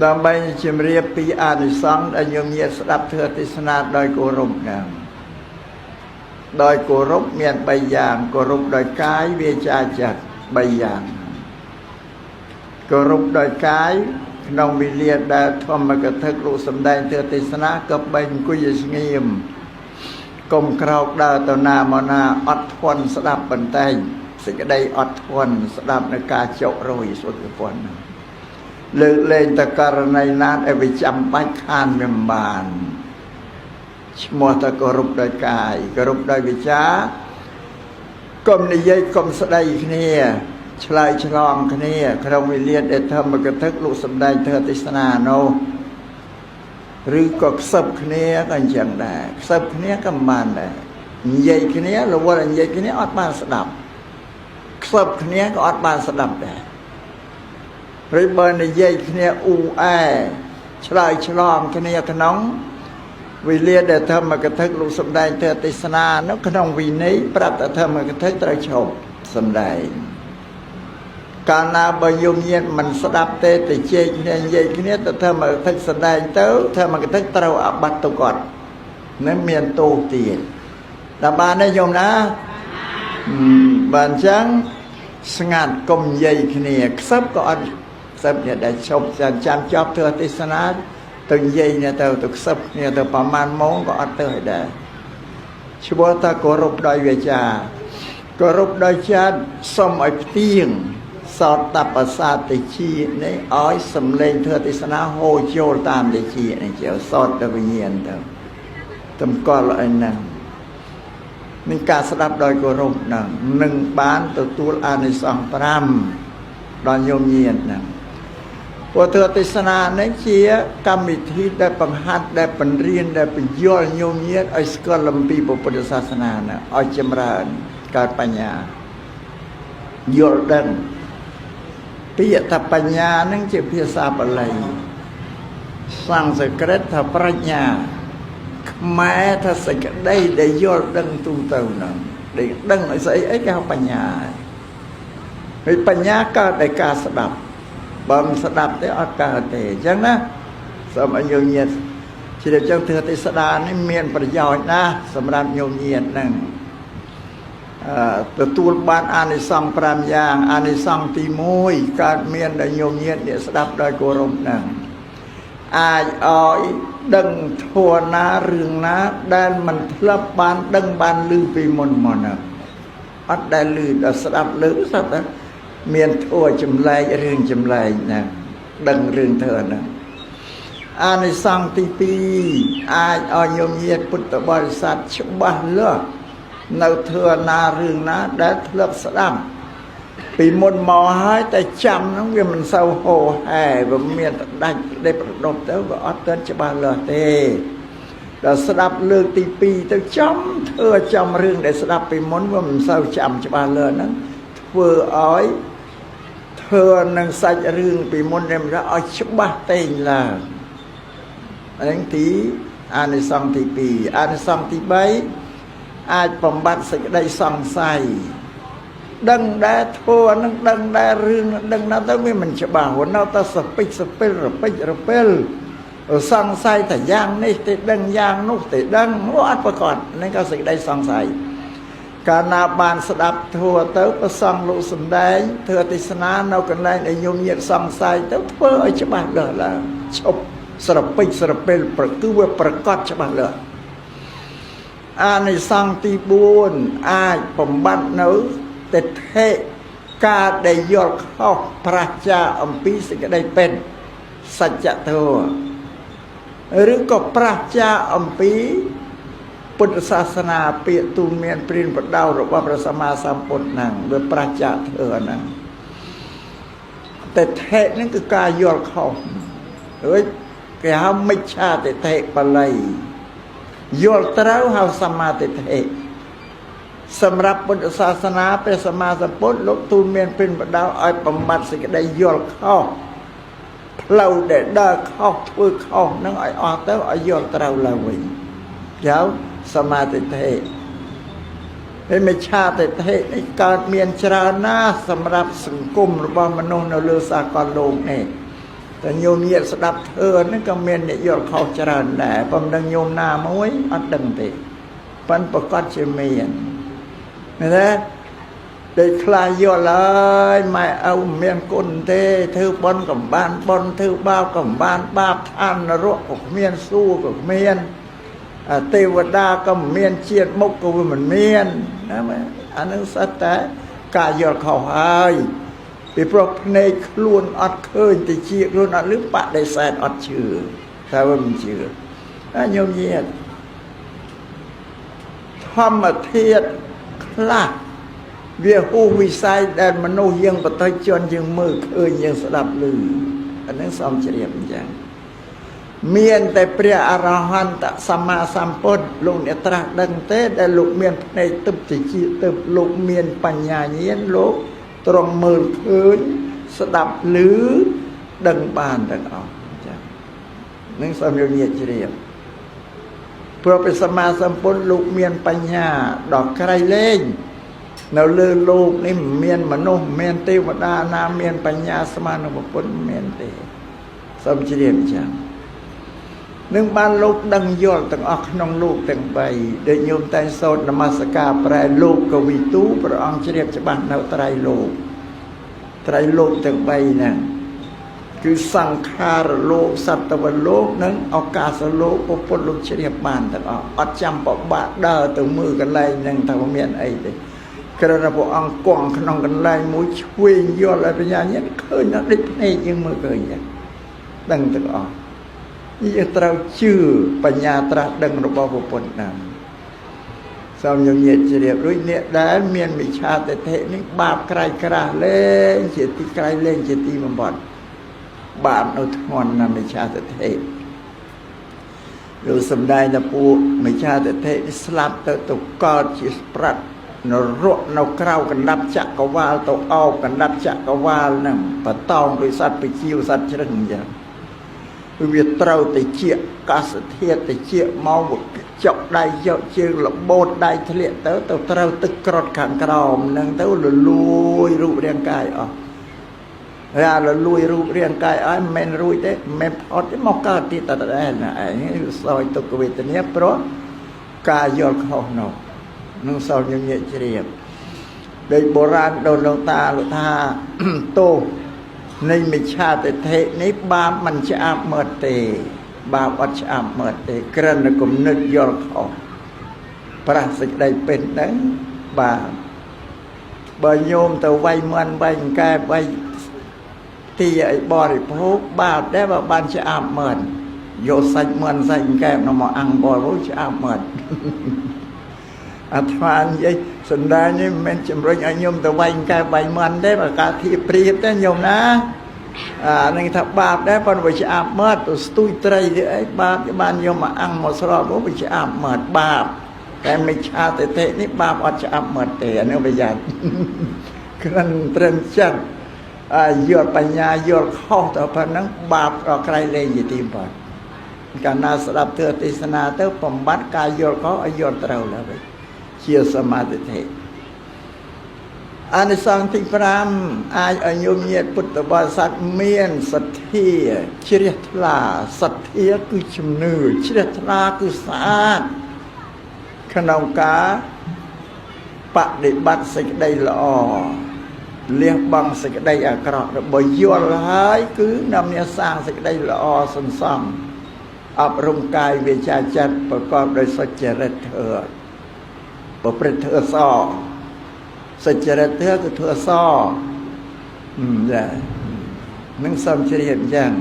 ដើម្បីជំរាបពីអានិសង្សដែលញោមញាតស្ដាប់ធម៌ទេសនាដោយគោរពណាដោយគោរពមាន3យ៉ាងគោរពដោយកាយវាចាចិត្ត3យ៉ាងគោរពដោយកាយក្នុងវិលាដែលធម្មកថាលោកសំដែងធម៌ទេសនាក៏បីអង្គុយស្ងៀមកុំក្រោកដើរទៅណាមកណាអត់ធន់ស្ដាប់បន្តែងសេចក្តីអត់ធន់ស្ដាប់នៅការចុករយសុទ្ធពន្ធលើកលែងតែករណីណាដែលវាចាំបាច់ខានមិនបានឈ្មោះតែគោរពដោយកាយគោរពដោយវិចារកុំនិយាយកុំស្ដីគ្នាឆ្លើយឆ្លងគ្នាក្នុងវិលាដែលធម្មកថាលោកសំដែងធម៌ទេសនានោះឬក៏ខ្សឹបគ្នាក៏អញ្ចឹងដែរខ្សឹបគ្នាក៏មិនបានដែរនិយាយគ្នារវល់និយាយគ្នាអត់បានស្ដាប់ខ្សឹបគ្នាក៏អត់បានស្ដាប់ដែរឬបើនិយាយគ្នាអ៊ូអែឆ្លើយឆ្លងគ្នាក្នុងវិលាដែលធម្មកថាលោកសំដែងធម៌ទេសនានោះក្នុងវិន័យប្រាប់តែធម្មកថាត្រូវឈប់សំដែងកាលណាបើយមញាតមិនស្ដាប់ទេទៅជែកគ្នានិយាយគ្នាទៅធ្វើមកទឹកស្ដែងទៅធ្វើមកទឹកត្រូវអាបត្តិទៅគាត់នឹងមានទោសទៀតដល់បានទេយមណាបានអញ្ចឹងស្ងាត់កុំនិយាយគ្នាខ្សឹបក៏អត់ខ្សឹបអ្នកដែលឈប់ចាំចប់ធ្វើទេសនាទៅនិយាយគ្នាទៅខ្សឹបគ្នាទៅប្រហែលម៉ោងក៏អត់ទៅឲ្យដែរឈ្មោះថាគោរពដោយវាចាគោរពដោយចិត្តសុំឲ្យផ្ទៀងសតតបសាតិជានេះឲ្យសំឡេងធម៌ទេសនាហូរចូលតាមតិជានេះជាសតទៅវិញ្ញាណទៅតម្កល់ឲ្យហ្នឹងនឹងការស្ដាប់ដោយគោរពហ្នឹងនឹងបានទទួលអានិសង្ស5ដល់ញោមញាតហ្នឹងព្រោះធម៌ទេសនានេះជាកម្មវិធីដែលបង្ហាត់ដែលបង្រៀនដែលបញ្យល់ញោមញាតឲ្យស្គាល់អំពីពុទ្ធសាសនាណាឲ្យចម្រើនកើតបញ្ញាយល់ដឹងពាក្យថាបញ្ញានឹងជាភាសាបាលីសំស្ក្រឹតថាប្រាជ្ញាខ្មែរថាសេចក្តីដែលយល់ដឹងទូទៅហ្នឹងដែលដឹងឲ្យស្អីអីគេហៅបញ្ញាហើយបញ្ញាកើតដោយការស្ដាប់បើមិនស្ដាប់ទេអត់កើតទេអញ្ចឹងណាសូមឲ្យញោមញាតជ្រាបចឹងធម៌ទេសនានេះមានប្រយោជន៍ណាស់សម្រាប់ញោមញាតហ្នឹងទទួលបានអានិសង្ស5យ៉ាងអានិសង្សទី1កើតមានដល់ញោមញាតអ្នកស្ដាប់ដោយគោរពហ្នឹងអាចឲ្យដឹងធម៌ណារឿងណាដែលមិនធ្លាប់បានដឹងបានឮពីមុនមកណាអត់ដែលឮដល់ស្ដាប់ឮស្ដាប់តែមានធម៌ចម្លែករឿងចម្លែកណាដឹងរឿងធម៌ហ្នឹងអានិសង្សទី2អាចឲ្យញោមញាតពុទ្ធបរិស័ទច្បាស់លាស់នៅធម៌ណារឿងណាដែលធ្លាប់ស្ដាប់ពីមុនមកហើយតែចាំហ្នឹងវាមិនសូវហូរហែវាមានដាច់ដេកប្រដប់ទៅក៏អត់ទាន់ច្បាស់លាស់ទេដល់ស្ដាប់លើកទី2ទៅចំធ្វើចំរឿងដែលស្ដាប់ពីមុនវាមិនសូវចាំច្បាស់លាស់ហ្នឹងធ្វើឲ្យធ្វើនឹងសាច់រឿងពីមុននេះឲ្យច្បាស់តែងឡើងហ្នឹងទីអានិសង្សទី2អានិសង្សទី3អាចបំបត្តិសេចក្តីសង្ស័យដឹងដែរធัวនឹងដឹងដែររឿងដឹងណាទៅវាមិនច្បាស់នៅតែសពិចសពិលរពេចរពិលសង្ស័យតែយ៉ាងនេះទេដឹងយ៉ាងនោះទេដឹងអត់ប្រកបនេះក៏សេចក្តីសង្ស័យកាលណាបានស្ដាប់ធัวទៅប្រសងលោកសំដែងធ្វើទេសនានៅកន្លែងដែលញោមញាតសង្ស័យទៅធ្វើឲ្យច្បាស់លាស់ឡើងឈប់ស្រពេចស្រពិលគឺវាប្រកបច្បាស់លាស់អានិសង្សទី4អាចបំបត្តិនៅទិដ្ឋិការដែលយល់ខុសប្រាជ្ញាអំពីសេចក្តីពិតសច្ចធម៌ឬក៏ប្រាជ្ញាអំពីពុទ្ធសាសនាពាក្យទូលមានព្រានប្រដៅរបស់ព្រះសម្មាសម្ពុទ្ធហ្នឹងវាប្រាជ្ញាធ្វើហ្នឹងទិដ្ឋិហ្នឹងគឺការយល់ខុសហើយគេហៅមិច្ឆាទិដ្ឋិបាលីយល់ត្រូវហៅសមាទិដ្ឋិសម្រាប់ពុទ្ធសាសនាព្រះសម្មាសម្ពុទ្ធលោកទូលមានព្រានប្រដៅឲ្យបំបត្តិសេចក្តីយល់ខុសផ្លូវដែលដើរខុសធ្វើខុសនឹងឲ្យអស់ទៅឲ្យយល់ត្រូវឡើងវិញយកសមាទិដ្ឋិហើយមិច្ឆាទិដ្ឋិនេះកើតមានច្រើនណាស់សម្រាប់សង្គមរបស់មនុស្សនៅលើសាកលលោកនេះ แต่โยมเหยียดสดับเธอนั่นก็เมียนเนี่ยยอดเขาเจริญแหละผมดังโยมหน้ามวยอัดดังติปันประกอบเชเมียนนี่แหละได้คลายยอดเลยไม่เอาเมียนกุนเตเธอบนกับบ้านบนเธอบ้ากับบ้านบ้าท่านนรกกับเมียนสู้กับเมียนเทวดาก็เมียนเชียดมุกก็มันเมียนนะมันอันนั้นสัตแต่กายยอดเขาหายไปเพราะในคลุนอัดเคยแต่เชียดรุนอัดหรือปะได้แสนอัดชื่อถ้าว่ามันชื่อโยมเยียดธรรมเทศคลาเวียหูวิสัยแดนมโนยังปฏิจนยังมือเคยยังสลับลืออันนั้นสองเฉลียบอย่างเมียนแต่เปรียอรหันตสัมมาสัมพุทธลูกเนี่ยตรัสดังเต้แต่ลูกเมียนในตึบจิตตึบลูกเมียนปัญญาเยียนลูกตรงมือคืนสดับหรือดังบานดังออกจ้ะนั่งสมโยเนียเฉลียบเพื่อเป็นสมาสัมพุทธลูกเมียนปัญญาดอกใครเล่งเราเลือลูกนี่เมียนมนุษย์เมียนเทวดานาเมียนปัญญาสมานุบุคเมียนเตสมเฉลียบจังนึงบ้านลูกดังยอดตั้งออกน้องลูกตั้งใบเดินโยมแต่โสดนมัสการแปรลูกกวิตูพระองค์เฉลียบจะบ้านเราไตรโลกไตรโลกตั้งใบนั่นคือสังขารโลกสัตวโลกนั้นอากาศโลกพพุทธลูกเฉลียบบ้านตั้งออกอัดจำปบบาเดอตั้งมือกันไล่นั่งทำเมียนไอ้เด็กกระนั้นพระองค์กวางขนมกันไล่มุ้ยช่วยยอดอะไรปัญญาเนี่ยเคยนักได้ให้ยังมือเคยยังตั้งตั้งออกนี่จะเราชื่อปัญญาตรัสดังระบบบุปนามสาวยังเหยียดเฉลียบรู้เนี่ยได้เมียนมิชาแต่เทนี่บาปใครกระเล่นเจติใครเล่นเจติมันบอดบาปเอาทอนนำมิชาแต่เทดูสมได้นะปูมิชาแต่เทสลับตัวตุกกอดจิสปรัดนรกนกเรากันดับจักกวาลตัวเอากันดับจักกวาลนั่งปะตองไปสัตว์ไปชิวสัตว์เชิงอย่างเวียเต้าแต่เชี่ยกาสเทียแต่เชี่ยเมาบุกจอกได้เยอะเชื่อหลบโบดได้ทะเลเต้าเต้าตึกกรดขังกรอมนั่งเต้าลุยรูปเรียงกายอ๋อเวลาลุยรูปเรียงกายอ๋อแมนลุยได้แมนพอที่มอกาที่ตัดได้นะไอ้ซอยตุกเวทนี้เพราะกายยอดเขาหนกนั่งซอยยังเงียบเฉียบโดยโบราณโดนลงตาหรือท่าโตในมิชาแต่เทนี้บาปมันจะอาบเมื่อเตบาปวัชอาบเมื่อเตกระนั้นก็นึกยอดเขาพระสิกได้เป็นนั้นบาปบโยมแต่ไว้มันไว้แก่ไว้ที่ไอ้บริโภคบาปได้ว่าบ้านจะอาบเมื่อโยสัยเมื่อใส่แก่นมาอังบริโภคจะอาบเมื่ออาทานยัยสันดานี่มันจำเริญอาโยมแต่ไว้แก่ไว้มันได้ประกาศที่เปรียบได้โยมนะนั่งทับบาปได้ปนวิชอาบเมื่อตัวสตุยไตรเดี๋ยวไอ้บาปที่บ้านโยมมาอังมาสลอดว่าวิชอาบเมื่อบาปแต่ไม่ชาแต่เทนี่บาปอาจจะอาบเมื่อเตะเนี่ยไปยันครั้นเตรียมจัดยอดปัญญายอดข้อต่อไปนั้นบาปก็ใครเลยยิ่งตีบอดการนาสลับเธอติสนาเธอปมบัติกายยอดเขายอดเราแล้วไปเชื่อสมาธิเทอันสองที่พรำอายุเมียพุทธบริษัทเมียนสัตย์เชียทลาสัตย์คือชมนือเชียทลาคือสะอาดขนมกาปฏิบัติสิ่งใดละอเลี้ยงบังสิ่งใดอักระบ่ยอลหายคือนำเนื้อสร้างสิ่งใดละอสันซ้ำอบรมกายเวชาจัดประกอบโดยสัจจะเถิดประพฤติเธอซ้อสัจจะเธอคือเธอซ้อนั่งซ้ำเฉลี่ยอย่าง